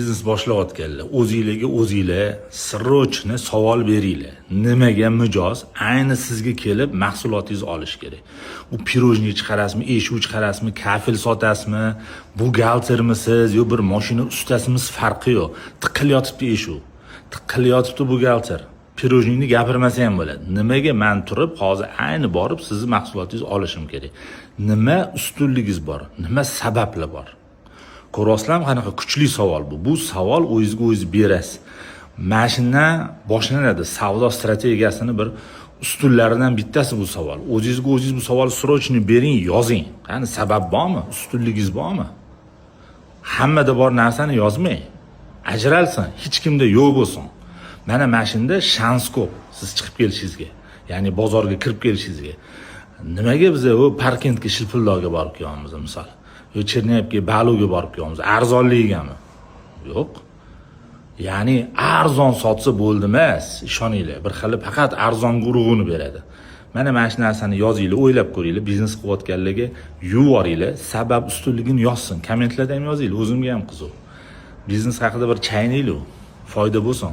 Biznes boshlayotganlar o'zingizga o'zingizlar sirrochni savol beringlar. Nimaga mijoz ayni sizga kelib mahsulotingizni olish kerak? U pirojniy chiqarasizmi, eshuv chiqarasizmi, kafel sotasizmi, buxgaltermisiz yo bir mashina ustasimiz farqi yo'q. Tiqilyotibdi eshuv. Tiqilyotibdi buxgalter. Pirojniyni gapirmasa ham bo'ladi. Nimaga men turib hozir ayni borib sizni mahsulotingizni olishim kerak? Nima ustunligingiz bor? Nima sabablar bor? Ko'rasizlarmi qanaqa kuchli savol bu. Bu savol o'zingizga o'zingiz berasiz. Mashina boshlanadi. Savdo strategiyasini bir ustunlaridan bittasi bu savol. O'zingizga o'zingiz bu savol srochni bering, yozing. Qani sabab bormi? Ustunligingiz bormi? Hammada bor narsani yozmang. Ajralsin, hech kimda yo'q bo'lsin. Mana mashinada shans ko'p siz chiqib kelishingizga. Ya'ni bozorga kirib kelishingizga. Nimaga biz u parkentga shilpillarga borib kelyapmiz misol? Yo Cherneyevga Baluga borib kelyapmiz. Arzonligami? Yo'q. Ya'ni arzon sotsa bo'ldi emas, ishoninglar. Bir xil faqat arzon guruhini beradi. Mana shu narsani yozinglar, o'ylab ko'ringlar, biznes qilayotganlarga yuboringlar, sabab ustunligini yozsin. Kommentlarda ham yozinglar, o'zimga ham qiziq. Biznes haqida bir chaynaylik, foyda bo'lsin.